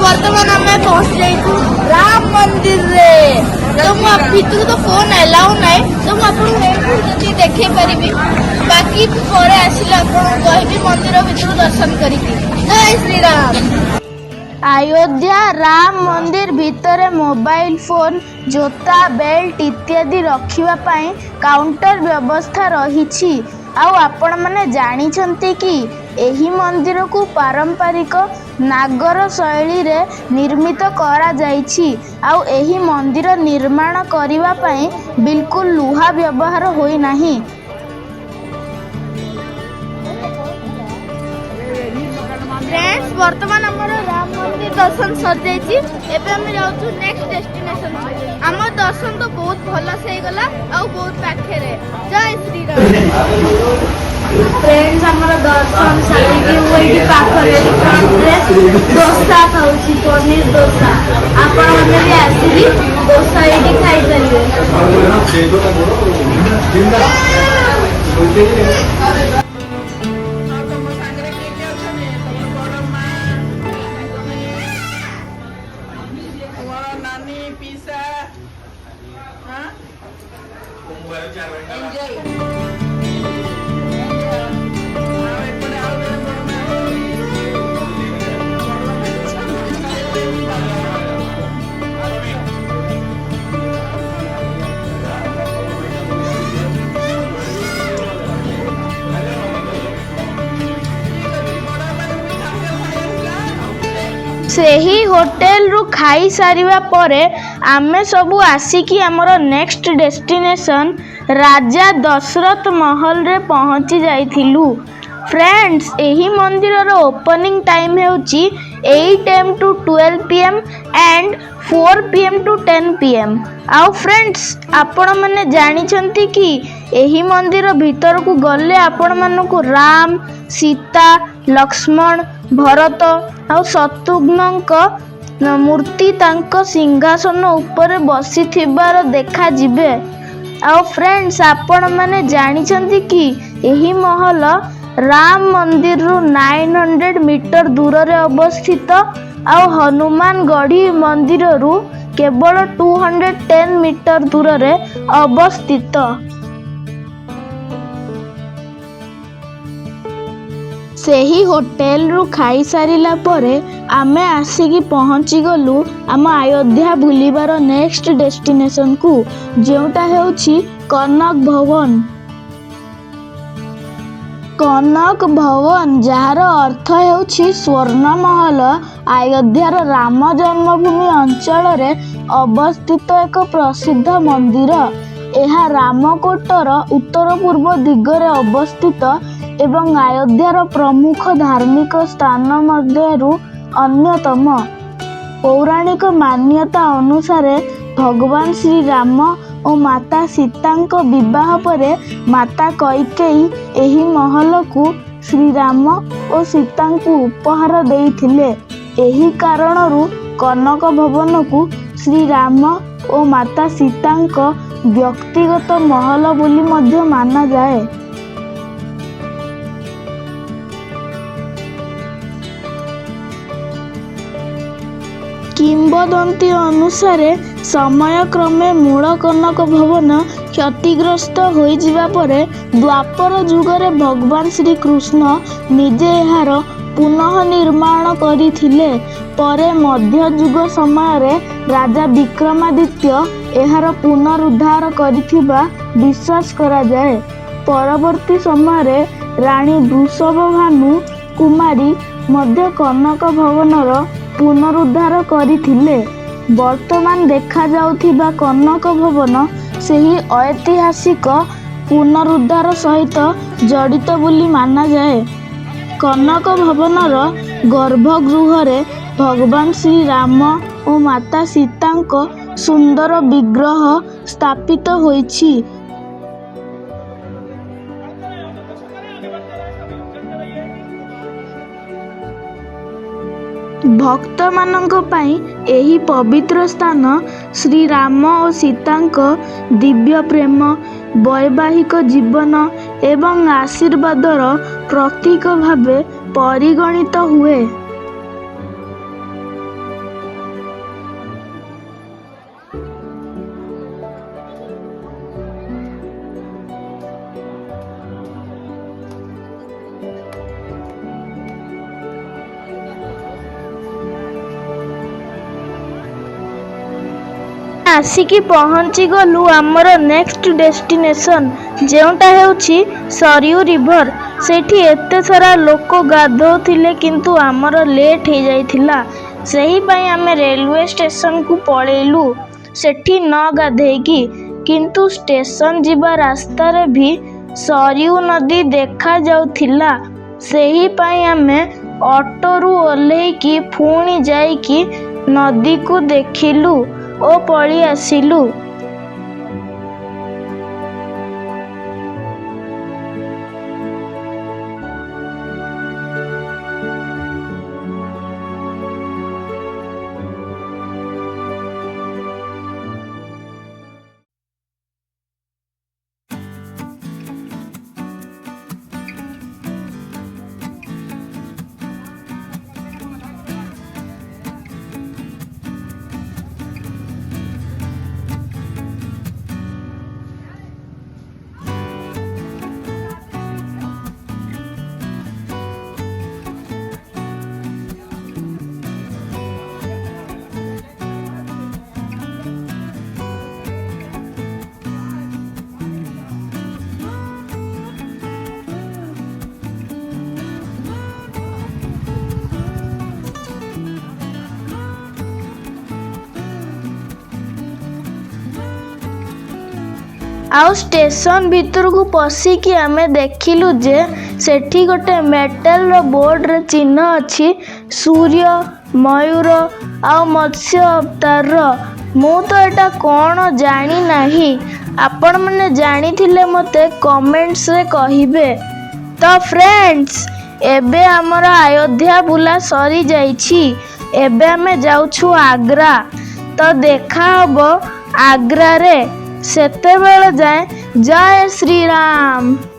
बर्तमान आम पहुंच जाइए राम मंदिर रे। तो भीतर तो फोन एलाउ ना तो मुझे देखे पारि बाकी पर आसिले कहबी मंदिर भीतर दर्शन करी। जय श्री राम। अयोध्या राम मंदिर भितर मोबाइल फोन जोता बेल्ट इत्यादि रखिबा पई काउंटर व्यवस्था रही। आपण माने जानिछंती कि एही मंदिर को पारंपरिक नागर शैली रे निर्मित करा जाइछि। आउ एही मंदिर निर्माण करिबा पई बिल्कुल लुहा व्यवहार होई नाही। फ्रेंड्स वर्तमान आमर राम मंदिर दर्शन सर जाइए। एबे हम जाउछु नेक्स्ट डेस्टिनेशन। आम दर्शन तो बहुत भल से गला आ बहुत पाखे रे। जय श्री राम। फ्रेंड्स आमर दर्शन सारी वही पाखरे डोसा खाऊची पनीर डोसा। आपण माने भी आसीबी डोसा एठी खाई परिबे। सेही होटेल रु खाई सारिबा परे आमे सबू आसिकी आमर नेक्स्ट डेस्टिनेशन राजा दशरथ महल रे पहुंची जाइथिलु। फ्रेंड्स एही मंदिर रो ओपनिंग टाइम हेउची 8 AM to 12 PM and 4 PM to 10 PM। आउ फ्रेंड्स आपण माने जानिछंती कि एही मंदिर भीतर को गले आपण मानकु राम सीता लक्ष्मण भरत आउ शत्रुघ्नक मूर्ति तांक सिंहासन ऊपर बसी थिबार देखा जिबे। आउ फ्रेंड्स आपण माने जानिछंती कि एही महल राम मंदिर रु 900 मीटर दूर रे अवस्थित आउ हनुमान गढ़ी मंदिर रु केवल 210 मीटर दूर रे अवस्थित। सेही होटेल रु खाई सारिला परे आमे आसिकी पहुंची गलु आम अयोध्या बुलिबार नेक्स्ट डेस्टिनेशन को जोटा हेउची कनक भवन। कनक भवन जार अर्थ हेउची स्वर्ण महल अयोध्यार राम जन्मभूमि अंचल रे अवस्थित एक प्रसिद्ध मंदिर। यह रामकोटर उत्तर पूर्व दिगरे अवस्थित एवं अयोध्यार प्रमुख धार्मिक स्थान मध्यरु अन्यतम। पौराणिक मान्यता अनुसार भगवान श्री राम और माता सीतांक विवाह परे माता कैकेयी एही महल को श्री राम और सीता को उपहार देइथिले। एही कारणरु कनक भवन को श्री राम और माता सीतांक व्यक्तिगत महल बोली मध्य माना जाए। किंबदंती अनुसार समय क्रमे मूल कनक भवन क्षतिग्रस्त हो जिबा परे द्वापर जुगरे भगवान श्री कृष्ण निजे यार पुनः निर्माण करथिले। परे मध्य जुग समय रे राजा विक्रमादित्य यार पुनरुद्धार करिथिबा विश्वास करा जाए। परवर्ती समय रे रानी वृषभभानु कुमारी मध्य कनक भवनर पुनरुद्धार करथिले। वर्तमान देखा जाउथिबा कनक भवन सेही ऐतिहासिक पुनरुद्धार सहित जड़ित बोली माना जाए। कनक भवनर गर्भगृह रे भगवान श्री राम और माता सीतांक सुंदर विग्रह स्थापित होइछि। भक्त मानक पाई एही पवित्र स्थान श्री राम और सीतांक दिव्य प्रेम वैवाहिक जीवन एवं आशीर्वादर प्रतीक भावे परिगणित हुए। ଆସିକି ପହଞ୍ଚିଗଲୁ ଆମର ନେକ୍ସଟ ଡେଷ୍ଟିନେସନ୍, ଯେଉଁଟା ହେଉଛି ସରୟୁ ରିଭର। ସେଠି ଏତେ ସାରା ଲୋକ ଗାଧୋଉଥିଲେ କିନ୍ତୁ ଆମର ଲେଟ୍ ହେଇଯାଇଥିଲା। ସେହିପାଇଁ ଆମେ ରେଲୱେ ଷ୍ଟେସନକୁ ପଳେଇଲୁ ସେଠି ନ ଗାଧେଇକି। କିନ୍ତୁ ଷ୍ଟେସନ ଯିବା ରାସ୍ତାରେ ବି ସରୟୁ ନଦୀ ଦେଖାଯାଉଥିଲା। ସେହିପାଇଁ ଆମେ ଅଟୋରୁ ଓହ୍ଲେଇକି ପୁଣି ଯାଇକି ନଦୀକୁ ଦେଖିଲୁ ଓ ପଳେଇ ଆସିଲୁ। ଆଉ ଷ୍ଟେସନ ଭିତରକୁ ପଶିକି ଆମେ ଦେଖିଲୁ ଯେ ସେଠି ଗୋଟେ ମେଟାଲର ବୋର୍ଡରେ ଚିହ୍ନ ଅଛି ସୂର୍ଯ୍ୟ, ମୟୂର ଆଉ ମତ୍ସ୍ୟ ଅବତାରର। ମୁଁ ତ ଏଟା କ'ଣ ଜାଣିନାହିଁ। ଆପଣମାନେ ଜାଣିଥିଲେ ମୋତେ କମେଣ୍ଟସରେ କହିବେ। ତ ଫ୍ରେଣ୍ଡସ୍, ଏବେ ଆମର ଅଯୋଧ୍ୟା ବୁଲା ସରିଯାଇଛି। ଏବେ ଆମେ ଯାଉଛୁ ଆଗ୍ରା। ତ ଦେଖା ହବ ଆଗ୍ରାରେ। ସେତେବେଳେ ଯାଏଁ ଜୟ ଶ୍ରୀରାମ।